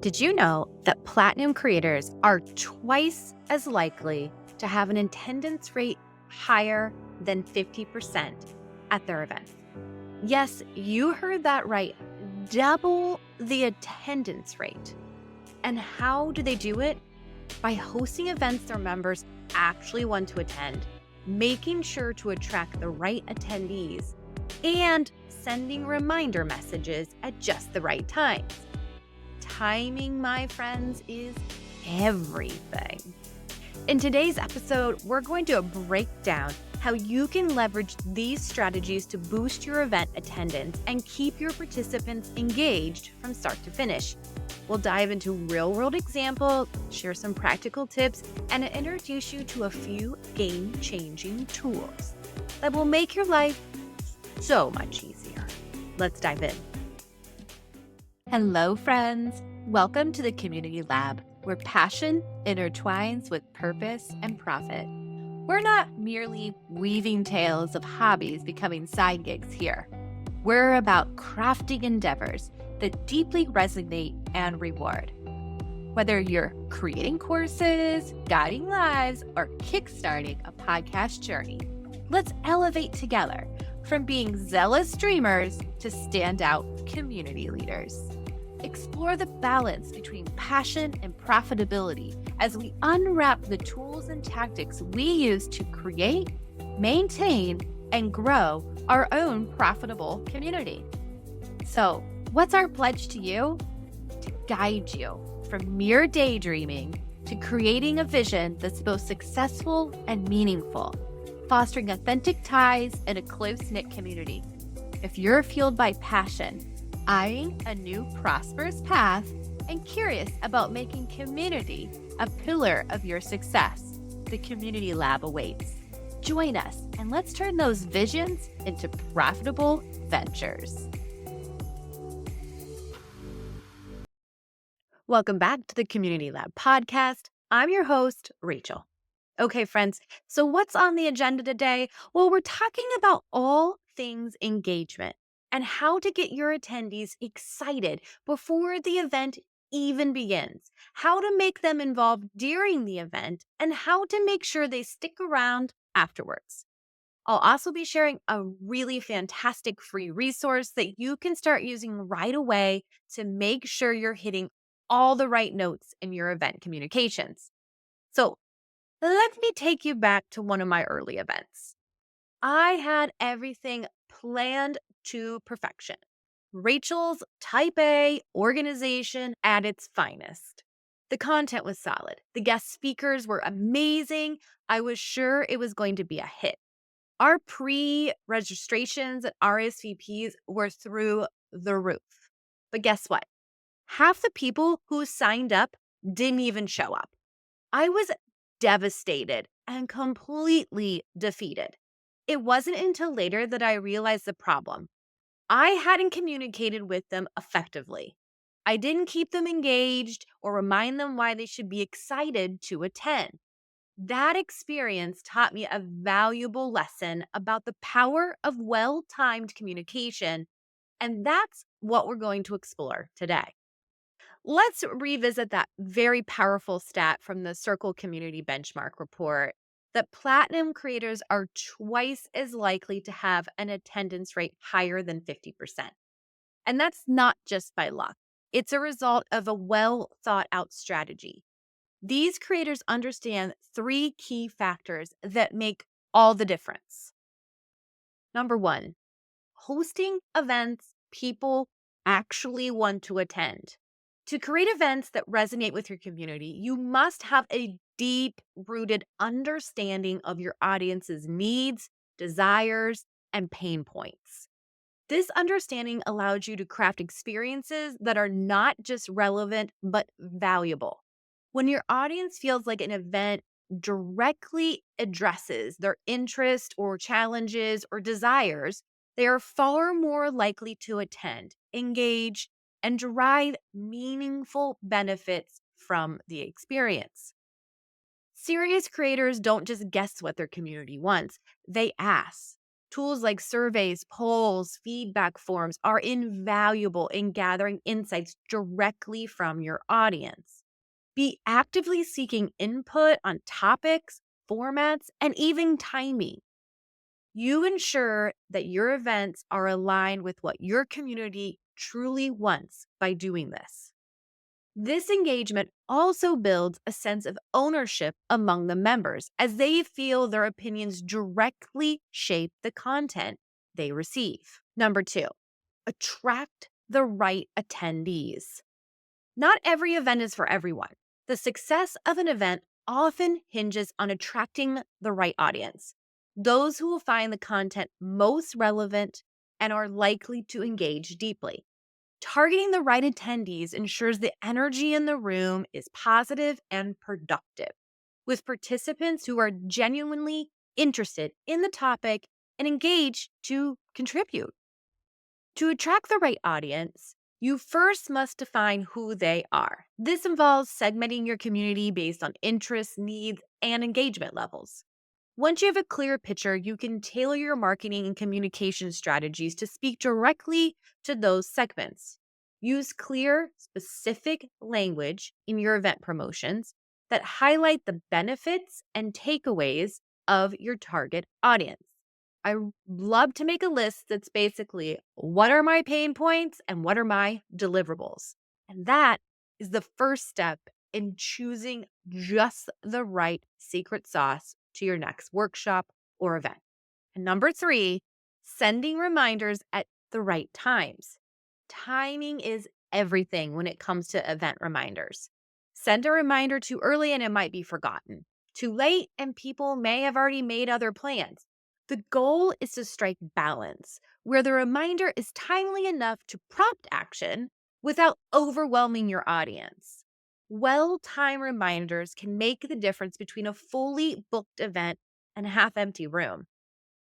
Did you know that platinum creators are twice as likely to have an attendance rate higher than 50% at their events? Yes, you heard that right. Double the attendance rate. And how do they do it? By hosting events their members actually want to attend, making sure to attract the right attendees, and sending reminder messages at just the right times. Timing, my friends, is everything. In today's episode, we're going to break down how you can leverage these strategies to boost your event attendance and keep your participants engaged from start to finish. We'll dive into real-world examples, share some practical tips, and introduce you to a few game-changing tools that will make your life so much easier. Let's dive in. Hello, friends. Welcome to the Community Lab, where passion intertwines with purpose and profit. We're not merely weaving tales of hobbies becoming side gigs here. We're about crafting endeavors that deeply resonate and reward. Whether you're creating courses, guiding lives, or kickstarting a podcast journey, let's elevate together from being zealous dreamers to standout community leaders. Explore the balance between passion and profitability as we unwrap the tools and tactics we use to create, maintain, and grow our own profitable community. So, what's our pledge to you? To guide you from mere daydreaming to creating a vision that's both successful and meaningful, fostering authentic ties in a close-knit community. If you're fueled by passion, eyeing a new prosperous path, and curious about making community a pillar of your success, the Community Lab awaits. Join us and let's turn those visions into profitable ventures. Welcome back to the Community Lab podcast. I'm your host, Rachel. Okay, friends, so what's on the agenda today? Well, we're talking about all things engagement and how to get your attendees excited before the event even begins, how to make them involved during the event, and how to make sure they stick around afterwards. I'll also be sharing a really fantastic free resource that you can start using right away to make sure you're hitting all the right notes in your event communications. So, let me take you back to one of my early events. I had everything planned to perfection. Rachel's type A organization at its finest. The content was solid. The guest speakers were amazing. I was sure it was going to be a hit. Our pre-registrations and RSVPs were through the roof. But guess what? Half the people who signed up didn't even show up. I was devastated and completely defeated. It wasn't until later that I realized the problem. I hadn't communicated with them effectively. I didn't keep them engaged or remind them why they should be excited to attend. That experience taught me a valuable lesson about the power of well-timed communication, and that's what we're going to explore today. Let's revisit that very powerful stat from the Circle Community Benchmark report that platinum creators are twice as likely to have an attendance rate higher than 50%. And that's not just by luck. It's a result of a well thought out strategy. These creators understand three key factors that make all the difference. Number one, hosting events people actually want to attend. To create events that resonate with your community, you must have a deep rooted understanding of your audience's needs, desires, and pain points. This understanding allows you to craft experiences that are not just relevant, but valuable. When your audience feels like an event directly addresses their interest or challenges or desires, they are far more likely to attend, engage, and derive meaningful benefits from the experience. Serious creators don't just guess what their community wants, they ask. Tools like surveys, polls, feedback forms are invaluable in gathering insights directly from your audience. Be actively seeking input on topics, formats, and even timing. You ensure that your events are aligned with what your community truly wants by doing this. This engagement also builds a sense of ownership among the members as they feel their opinions directly shape the content they receive. Number two, attract the right attendees. Not every event is for everyone. The success of an event often hinges on attracting the right audience, those who will find the content most relevant and are likely to engage deeply. Targeting the right attendees ensures the energy in the room is positive and productive, with participants who are genuinely interested in the topic and engaged to contribute. To attract the right audience, you first must define who they are. This involves segmenting your community based on interests, needs, and engagement levels. Once you have a clear picture, you can tailor your marketing and communication strategies to speak directly to those segments. Use clear, specific language in your event promotions that highlight the benefits and takeaways of your target audience. Love to make a list that's basically what are my pain points and what are my deliverables. And that is the first step in choosing just the right secret sauce to your next workshop or event. And number three, sending reminders at the right times. Timing is everything when it comes to event reminders. Send a reminder too early and it might be forgotten. Too late and people may have already made other plans. The goal is to strike balance where the reminder is timely enough to prompt action without overwhelming your audience. Well timed reminders can make the difference between a fully booked event and a half empty room.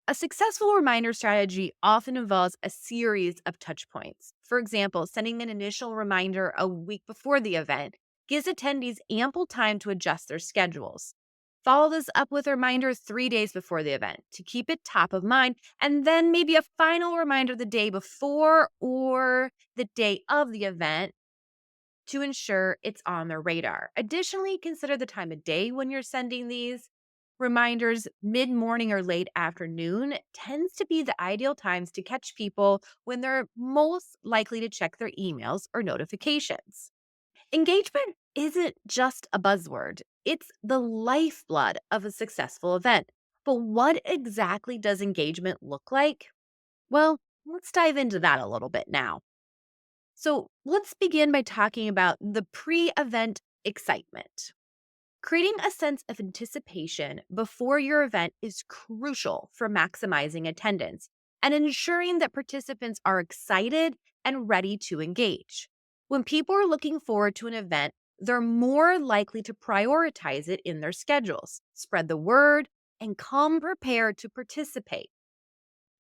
A successful reminder strategy often involves a series of touch points. For example, sending an initial reminder a week before the event gives attendees ample time to adjust their schedules. Follow this up with a reminder 3 days before the event to keep it top of mind, and then maybe a final reminder the day before or the day of the event to ensure it's on their radar. Additionally, consider the time of day when you're sending these reminders. Mid morning or late afternoon tends to be the ideal times to catch people when they're most likely to check their emails or notifications. Engagement isn't just a buzzword, it's the lifeblood of a successful event. But what exactly does engagement look like? Well, let's dive into that a little bit now. So let's begin by talking about the pre event excitement. Creating a sense of anticipation before your event is crucial for maximizing attendance and ensuring that participants are excited and ready to engage. When people are looking forward to an event, they're more likely to prioritize it in their schedules, spread the word, and come prepared to participate.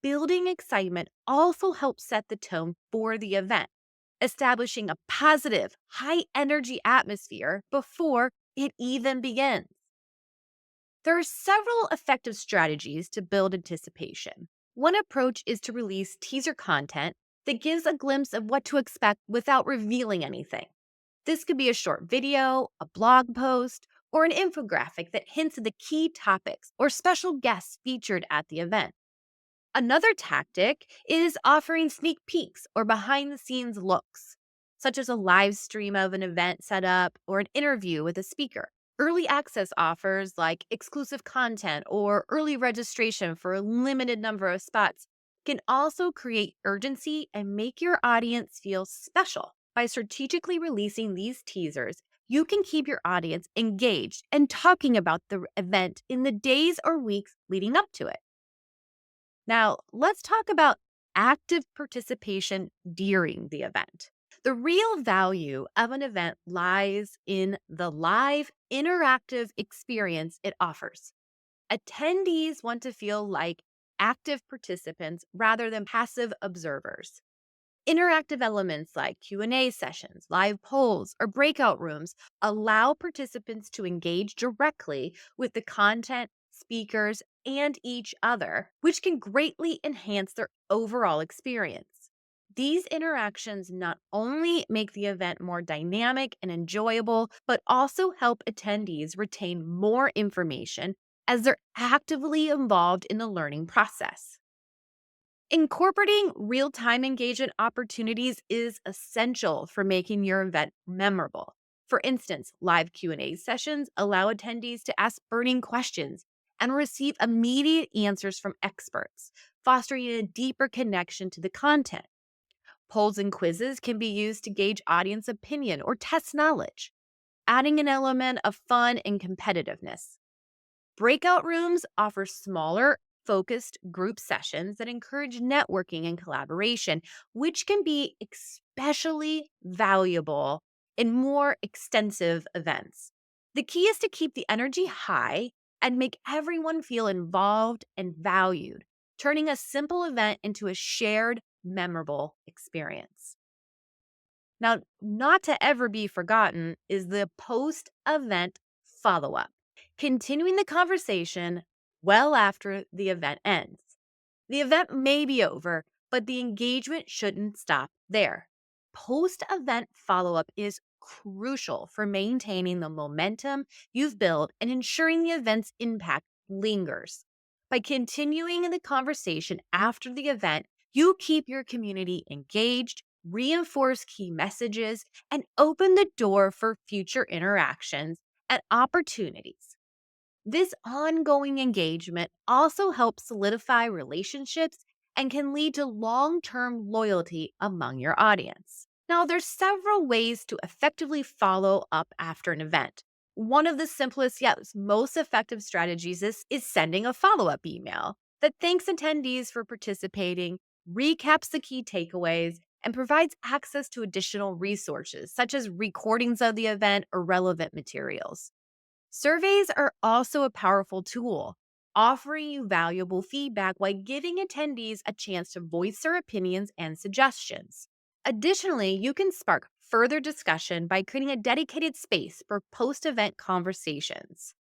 Building excitement also helps set the tone for the event, establishing a positive, high energy atmosphere before it even begins. There are several effective strategies to build anticipation. One approach is to release teaser content that gives a glimpse of what to expect without revealing anything. This could be a short video, a blog post, or an infographic that hints at the key topics or special guests featured at the event. Another tactic is offering sneak peeks or behind the scenes looks, such as a live stream of an event setup or an interview with a speaker. Early access offers like exclusive content or early registration for a limited number of spots can also create urgency and make your audience feel special. By strategically releasing these teasers, you can keep your audience engaged and talking about the event in the days or weeks leading up to it. Now, let's talk about active participation during the event. The real value of an event lies in the live, interactive experience it offers. Attendees want to feel like active participants rather than passive observers. Interactive elements like Q&A sessions, live polls, or breakout rooms allow participants to engage directly with the content speakers, and each other, which can greatly enhance their overall experience. These interactions not only make the event more dynamic and enjoyable, but also help attendees retain more information as they're actively involved in the learning process. Incorporating real-time engagement opportunities is essential for making your event memorable. For instance, live Q&A sessions allow attendees to ask burning questions and receive immediate answers from experts, fostering a deeper connection to the content. Polls and quizzes can be used to gauge audience opinion or test knowledge, adding an element of fun and competitiveness. Breakout rooms offer smaller, focused group sessions that encourage networking and collaboration, which can be especially valuable in more extensive events. The key is to keep the energy high and make everyone feel involved and valued, turning a simple event into a shared, memorable experience. Now, not to ever be forgotten is the post event follow up, continuing the conversation well after the event ends. The event may be over, but the engagement shouldn't stop there. Post event follow up is crucial for maintaining the momentum you've built and ensuring the event's impact lingers. By continuing the conversation after the event, you keep your community engaged, reinforce key messages, and open the door for future interactions and opportunities. This ongoing engagement also helps solidify relationships and can lead to long-term loyalty among your audience. Now, there's several ways to effectively follow up after an event. One of the simplest yet most effective strategies is sending a follow-up email that thanks attendees for participating, recaps the key takeaways, and provides access to additional resources such as recordings of the event or relevant materials. Surveys are also a powerful tool, offering you valuable feedback while giving attendees a chance to voice their opinions and suggestions. Additionally, you can spark further discussion by creating a dedicated space for post event conversations,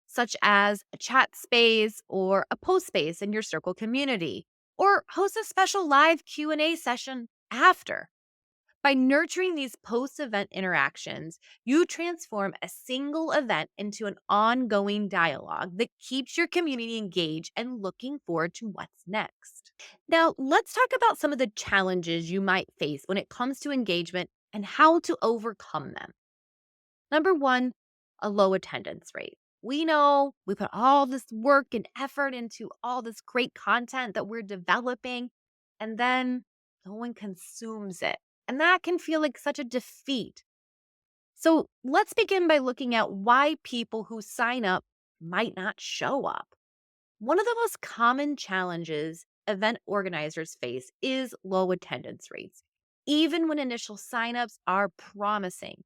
such as a chat space or a post space in your circle community, or host a special live Q&A session after. By nurturing these post event interactions, you transform a single event into an ongoing dialogue that keeps your community engaged and looking forward to what's next. Now, let's talk about some of the challenges you might face when it comes to engagement and how to overcome them. Number one, a low attendance rate. We know we put all this work and effort into all this great content that we're developing, and then no one consumes it. And that can feel like such a defeat. So let's begin by looking at why people who sign up might not show up. One of the most common challenges event organizers face is low attendance rates, even when initial signups are promising.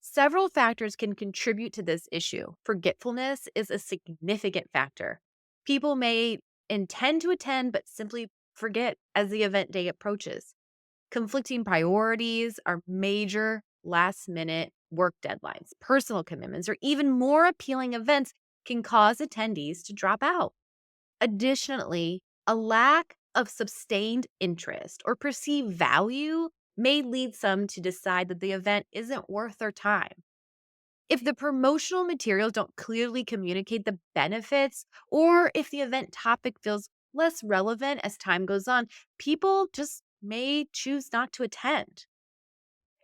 Several factors can contribute to this issue. Forgetfulness is a significant factor. People may intend to attend, but simply forget as the event day approaches. Conflicting priorities are major last minute work deadlines, personal commitments, or even more appealing events can cause attendees to drop out. Additionally, a lack of sustained interest or perceived value may lead some to decide that the event isn't worth their time. If the promotional materials don't clearly communicate the benefits, or if the event topic feels less relevant as time goes on, people just may choose not to attend.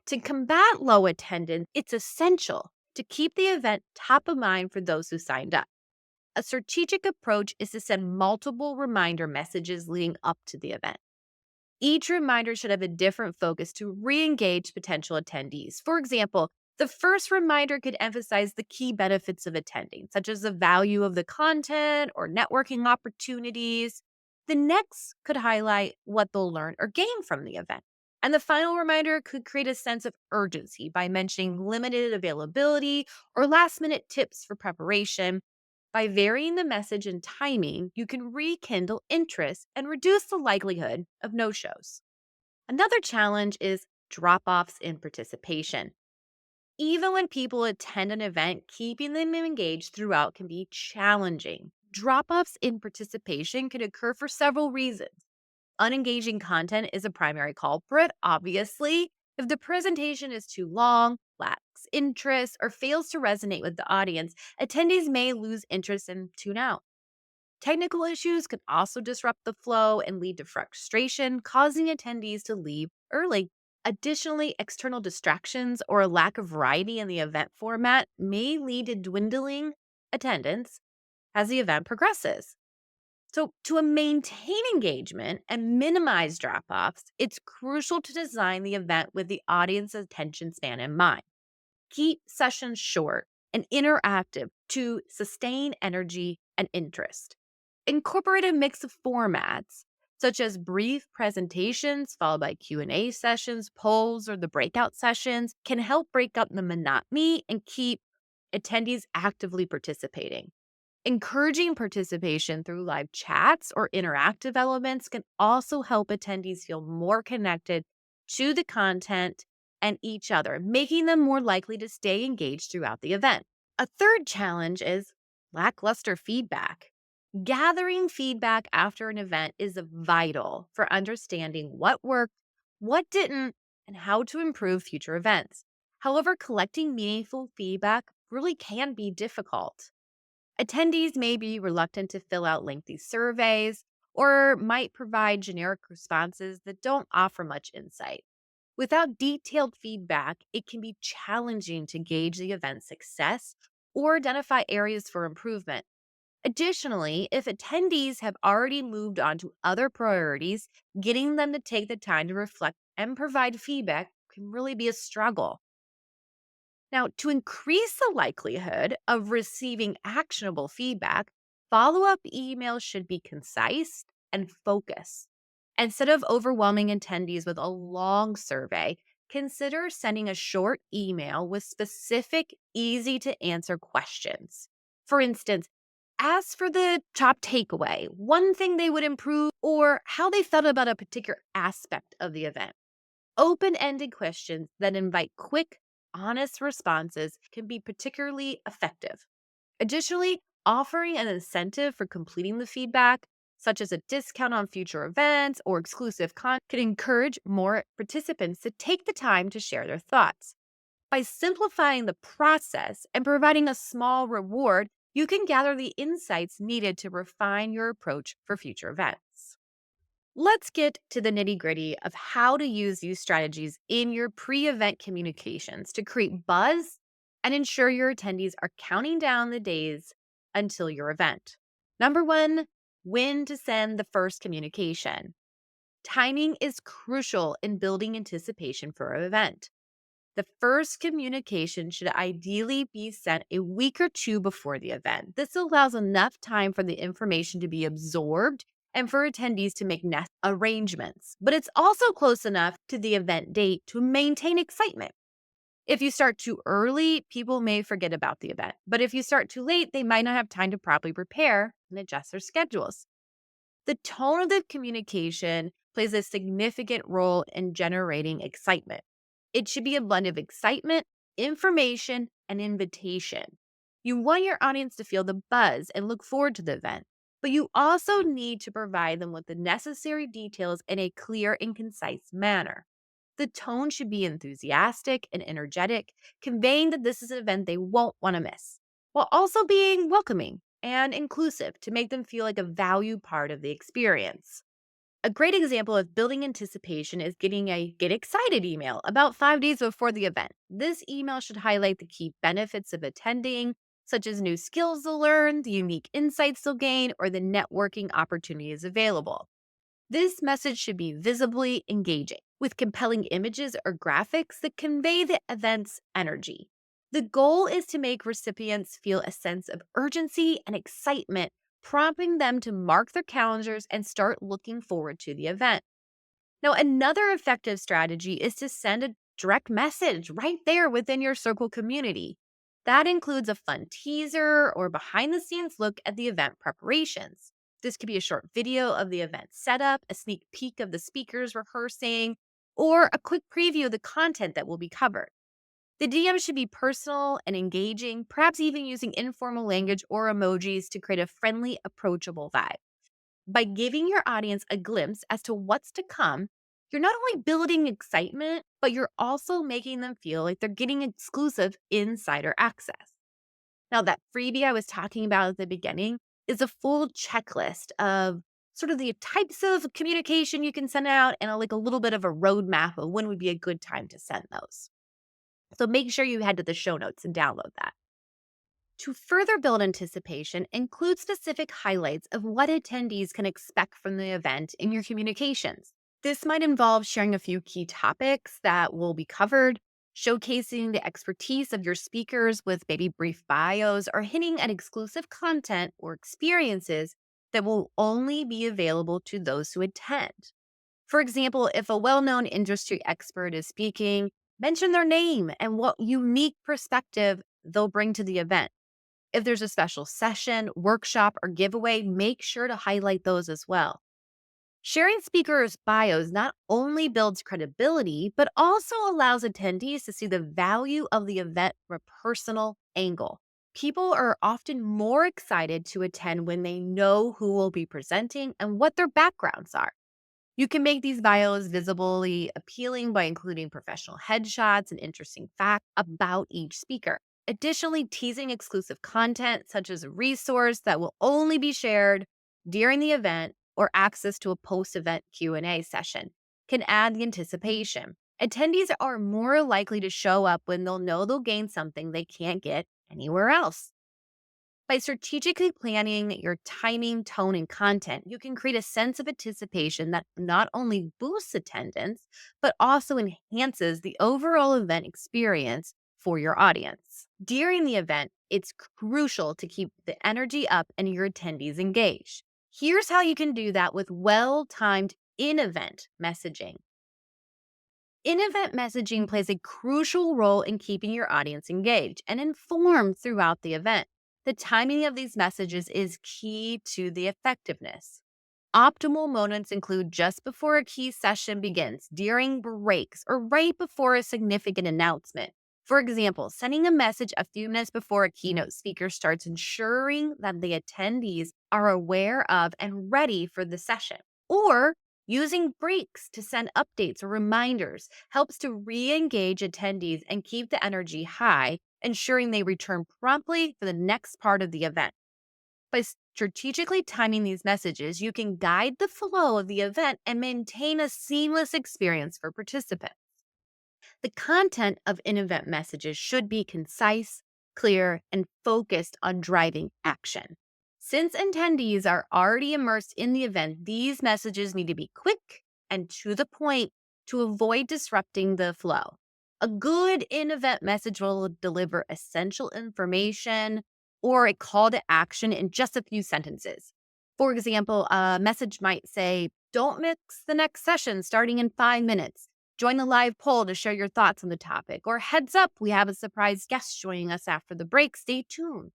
To combat low attendance, it's essential to keep the event top of mind for those who signed up. A strategic approach is to send multiple reminder messages leading up to the event. Each reminder should have a different focus to re engage potential attendees. For example, the first reminder could emphasize the key benefits of attending, such as the value of the content or networking opportunities. The next could highlight what they'll learn or gain from the event. And the final reminder could create a sense of urgency by mentioning limited availability or last minute tips for preparation. By varying the message and timing, you can rekindle interest and reduce the likelihood of no shows. Another challenge is drop offs in participation. Even when people attend an event, keeping them engaged throughout can be challenging. Drop-offs in participation can occur for several reasons. Unengaging content is a primary culprit, obviously. If the presentation is too long, lacks interest, or fails to resonate with the audience, attendees may lose interest and tune out. Technical issues can also disrupt the flow and lead to frustration, causing attendees to leave early. Additionally, external distractions or a lack of variety in the event format may lead to dwindling attendance as the event progresses. So, to maintain engagement and minimize drop offs, it's crucial to design the event with the audience's attention span in mind. Keep sessions short and interactive to sustain energy and interest. Incorporate a mix of formats such as brief presentations followed by Q&A sessions, polls, or the breakout sessions can help break up the monotony and keep attendees actively participating. Encouraging participation through live chats or interactive elements can also help attendees feel more connected to the content and each other, making them more likely to stay engaged throughout the event. A third challenge is lackluster feedback. Gathering feedback after an event is vital for understanding what worked, what didn't, and how to improve future events. However, collecting meaningful feedback really can be difficult. Attendees may be reluctant to fill out lengthy surveys or might provide generic responses that don't offer much insight. Without detailed feedback, it can be challenging to gauge the event's success or identify areas for improvement. Additionally, if attendees have already moved on to other priorities, getting them to take the time to reflect and provide feedback can really be a struggle. Now, to increase the likelihood of receiving actionable feedback, follow up emails should be concise and focused. Instead of overwhelming attendees with a long survey, consider sending a short email with specific, easy to answer questions. For instance, ask for the top takeaway, one thing they would improve, or how they felt about a particular aspect of the event. Open ended questions that invite quick, honest responses can be particularly effective. Additionally, offering an incentive for completing the feedback, such as a discount on future events or exclusive content, can encourage more participants to take the time to share their thoughts. By simplifying the process and providing a small reward, you can gather the insights needed to refine your approach for future events. Let's get to the nitty gritty of how to use these strategies in your pre event communications to create buzz and ensure your attendees are counting down the days until your event. Number one, when to send the first communication. Timing is crucial in building anticipation for an event. The first communication should ideally be sent a week or two before the event. This allows enough time for the information to be absorbed and for attendees to make arrangements. But it's also close enough to the event date to maintain excitement. If you start too early, people may forget about the event. But if you start too late, they might not have time to properly prepare and adjust their schedules. The tone of the communication plays a significant role in generating excitement. It should be a blend of excitement, information, and invitation. You want your audience to feel the buzz and look forward to the event, but you also need to provide them with the necessary details in a clear and concise manner. The tone should be enthusiastic and energetic, conveying that this is an event they won't want to miss, while also being welcoming and inclusive to make them feel like a valued part of the experience. A great example of building anticipation is getting a get excited email about 5 days before the event. This email should highlight the key benefits of attending, such as new skills to learn, the unique insights they'll gain, or the networking opportunities available. This message should be visibly engaging with compelling images or graphics that convey the event's energy. The goal is to make recipients feel a sense of urgency and excitement, prompting them to mark their calendars and start looking forward to the event. Now, another effective strategy is to send a direct message right there within your circle community. That includes a fun teaser or behind the scenes look at the event preparations. This could be a short video of the event setup, a sneak peek of the speakers rehearsing, or a quick preview of the content that will be covered. The DM should be personal and engaging, perhaps even using informal language or emojis to create a friendly, approachable vibe. By giving your audience a glimpse as to what's to come, you're not only building excitement, but you're also making them feel like they're getting exclusive insider access. Now, that freebie I was talking about at the beginning is a full checklist of sort of the types of communication you can send out and like a little bit of a roadmap of when would be a good time to send those. So make sure you head to the show notes and download that. To further build anticipation, include specific highlights of what attendees can expect from the event in your communications. This might involve sharing a few key topics that will be covered, showcasing the expertise of your speakers with maybe brief bios, or hinting at exclusive content or experiences that will only be available to those who attend. For example, if a well known industry expert is speaking, mention their name and what unique perspective they'll bring to the event. If there's a special session, workshop, or giveaway, make sure to highlight those as well. Sharing speakers' bios not only builds credibility, but also allows attendees to see the value of the event from a personal angle. People are often more excited to attend when they know who will be presenting and what their backgrounds are. You can make these bios visibly appealing by including professional headshots and interesting facts about each speaker. Additionally, teasing exclusive content such as a resource that will only be shared during the event or access to a post-event Q&A session can add the anticipation. Attendees are more likely to show up when they'll know they'll gain something they can't get anywhere else. By strategically planning your timing, tone, and content, you can create a sense of anticipation that not only boosts attendance, but also enhances the overall event experience for your audience. During the event, it's crucial to keep the energy up and your attendees engaged. Here's how you can do that with well timed in event messaging. In event messaging plays a crucial role in keeping your audience engaged and informed throughout the event. The timing of these messages is key to the effectiveness. Optimal moments include just before a key session begins, during breaks, or right before a significant announcement. For example, sending a message a few minutes before a keynote speaker starts ensuring that the attendees are aware of and ready for the session. Or using breaks to send updates or reminders helps to re engage attendees and keep the energy high, ensuring they return promptly for the next part of the event. By strategically timing these messages, you can guide the flow of the event and maintain a seamless experience for participants. The content of in event messages should be concise, clear, and focused on driving action. Since attendees are already immersed in the event, these messages need to be quick and to the point to avoid disrupting the flow. A good in event message will deliver essential information or a call to action in just a few sentences. For example, a message might say, "Don't miss the next session starting in 5 minutes. Join the live poll to share your thoughts on the topic," or "Heads up, we have a surprise guest joining us after the break. Stay tuned."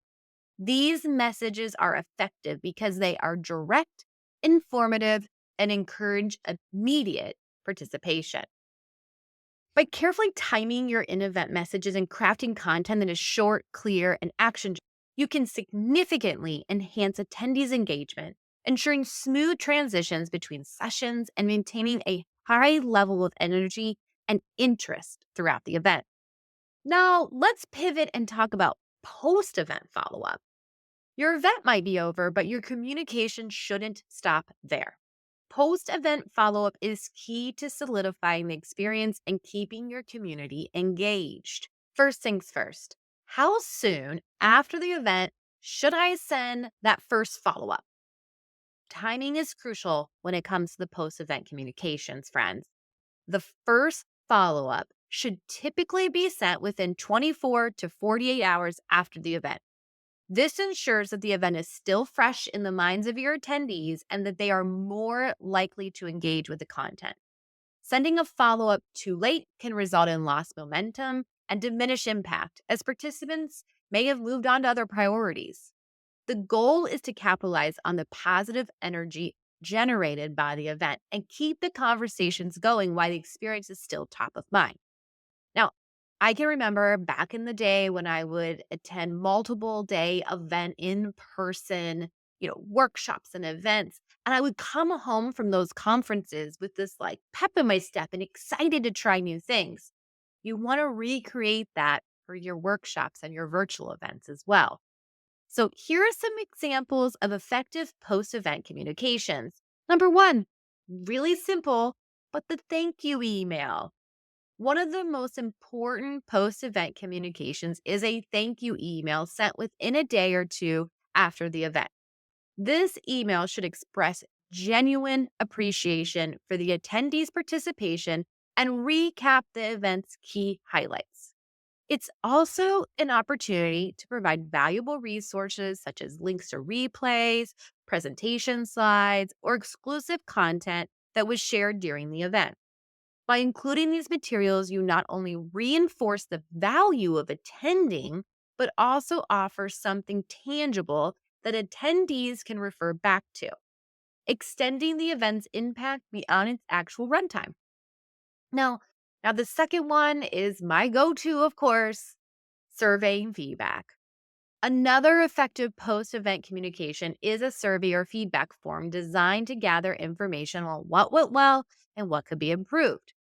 These messages are effective because they are direct, informative, and encourage immediate participation. By carefully timing your in event messages and crafting content that is short, clear, and action, you can significantly enhance attendees' engagement, ensuring smooth transitions between sessions and maintaining a high level of energy and interest throughout the event. Now, let's pivot and talk about post event follow up. Your event might be over, but your communication shouldn't stop there. Post event follow up is key to solidifying the experience and keeping your community engaged. First things first, how soon after the event should I send that first follow up? Timing is crucial when it comes to the post event communications, friends. The first follow up should typically be sent within 24 to 48 hours after the event. This ensures that the event is still fresh in the minds of your attendees and that they are more likely to engage with the content. Sending a follow up too late can result in lost momentum and diminish impact, as participants may have moved on to other priorities. The goal is to capitalize on the positive energy generated by the event and keep the conversations going while the experience is still top of mind. Now, I can remember back in the day when I would attend multiple day event in person, workshops and events. And I would come home from those conferences with this like pep in my step and excited to try new things. You want to recreate that for your workshops and your virtual events as well. So here are some examples of effective post event communications. Number one, really simple, but the thank you email. One of the most important post event communications is a thank you email sent within a day or two after the event. This email should express genuine appreciation for the attendees' participation and recap the event's key highlights. It's also an opportunity to provide valuable resources such as links to replays, presentation slides, or exclusive content that was shared during the event. By including these materials, you not only reinforce the value of attending, but also offer something tangible that attendees can refer back to, extending the event's impact beyond its actual runtime. Now, now the second one is my go-to, of course, surveying feedback. Another effective post-event communication is a survey or feedback form designed to gather information on what went well and what could be improved.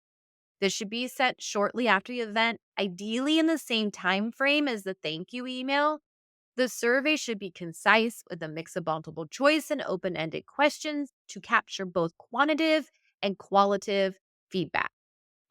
This should be sent shortly after the event, ideally in the same time frame as the thank you email. The survey should be concise with a mix of multiple choice and open-ended questions to capture both quantitative and qualitative feedback.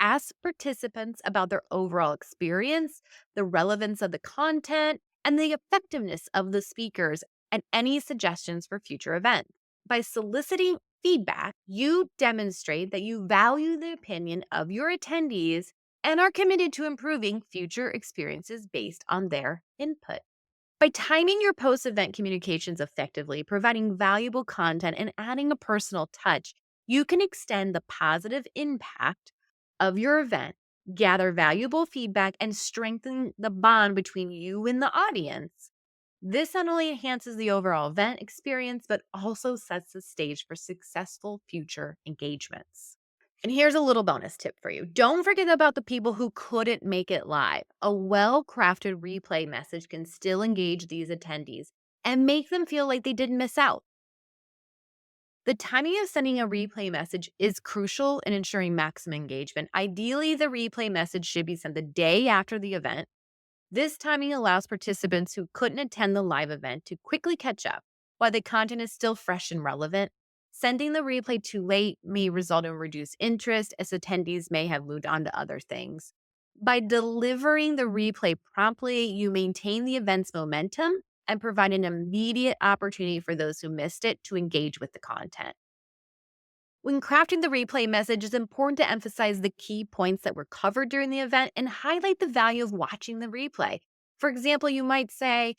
Ask participants about their overall experience, the relevance of the content, and the effectiveness of the speakers, and any suggestions for future events. By soliciting feedback, you demonstrate that you value the opinion of your attendees and are committed to improving future experiences based on their input. By timing your post event communications effectively, providing valuable content, and adding a personal touch, you can extend the positive impact of your event, gather valuable feedback, and strengthen the bond between you and the audience. This not only enhances the overall event experience, but also sets the stage for successful future engagements. And here's a little bonus tip for you. Don't forget about the people who couldn't make it live. A well crafted replay message can still engage these attendees and make them feel like they didn't miss out. The timing of sending a replay message is crucial in ensuring maximum engagement. Ideally, the replay message should be sent the day after the event. This timing allows participants who couldn't attend the live event to quickly catch up while the content is still fresh and relevant. Sending the replay too late may result in reduced interest as attendees may have moved on to other things. By delivering the replay promptly, you maintain the event's momentum and provide an immediate opportunity for those who missed it to engage with the content. When crafting the replay message, it's important to emphasize the key points that were covered during the event and highlight the value of watching the replay. For example, you might say,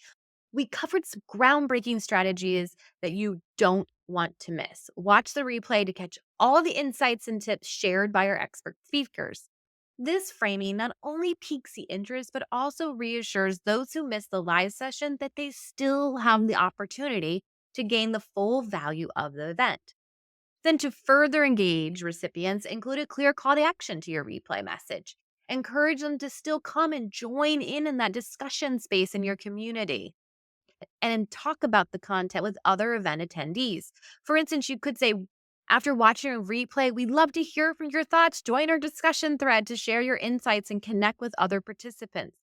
we covered some groundbreaking strategies that you don't want to miss. Watch the replay to catch all the insights and tips shared by our expert speakers. This framing not only piques the interest, but also reassures those who missed the live session that they still have the opportunity to gain the full value of the event. Then, to further engage recipients, include a clear call to action to your replay message. Encourage them to still come and join in that discussion space in your community and talk about the content with other event attendees. For instance, you could say, after watching a replay, we'd love to hear from your thoughts. Join our discussion thread to share your insights and connect with other participants.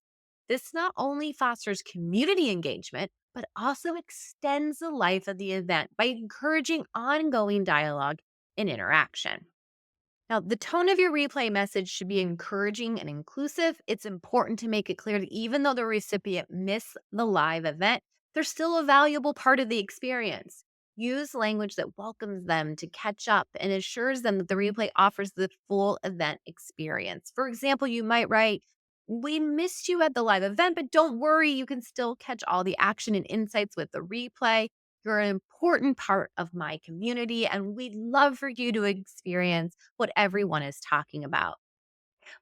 This not only fosters community engagement, but also extends the life of the event by encouraging ongoing dialogue and interaction. Now, the tone of your replay message should be encouraging and inclusive. It's important to make it clear that even though the recipient missed the live event, they're still a valuable part of the experience. Use language that welcomes them to catch up and assures them that the replay offers the full event experience. For example, you might write, we missed you at the live event, but don't worry, you can still catch all the action and insights with the replay. You're an important part of my community, and we'd love for you to experience what everyone is talking about.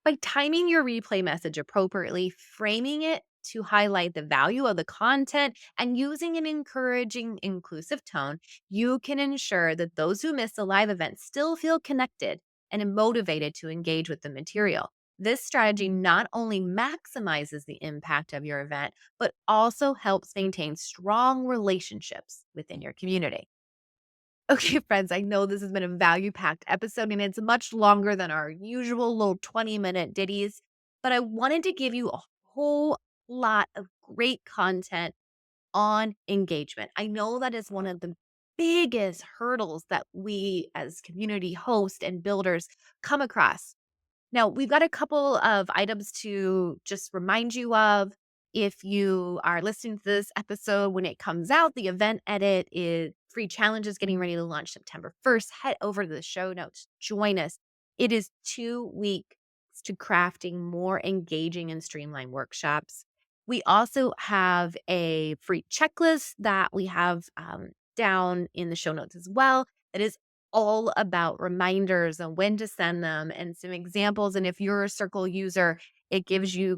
By timing your replay message appropriately, framing it to highlight the value of the content, and using an encouraging, inclusive tone, you can ensure that those who miss the live event still feel connected and motivated to engage with the material. This strategy not only maximizes the impact of your event, but also helps maintain strong relationships within your community. Okay, friends, I know this has been a value packed episode and it's much longer than our usual little 20-minute ditties, but I wanted to give you a whole lot of great content on engagement. I know that is one of the biggest hurdles that we as community hosts and builders come across. Now, we've got a couple of items to just remind you of. If you are listening to this episode when it comes out, the event edit is free challenges getting ready to launch September 1st. Head over to the show notes, join us. It is 2 weeks to crafting more engaging and streamlined workshops. We also have a free checklist that we have down in the show notes as well. That is all about reminders on when to send them and some examples. And if you're a Circle user, it gives you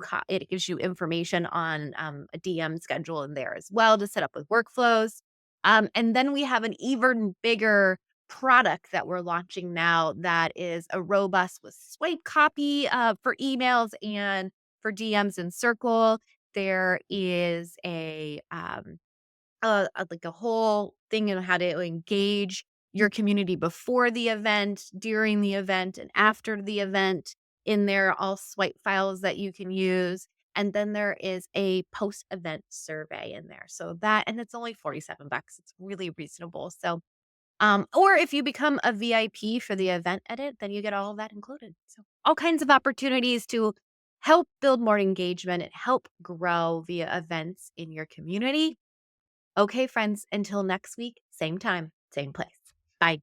information on a DM schedule in there as well to set up with workflows. And then we have an even bigger product that we're launching now that is a robust with swipe copy for emails and for DMs in Circle. There is like a whole thing on how to engage your community before the event, during the event, and after the event. In there, all swipe files that you can use. And then there is a post-event survey in there. So that, and it's only 47 bucks. It's really reasonable. So, or if you become a VIP for the event edit, then you get all of that included. So all kinds of opportunities to help build more engagement and help grow via events in your community. Okay, friends, until next week, same time, same place. Bye.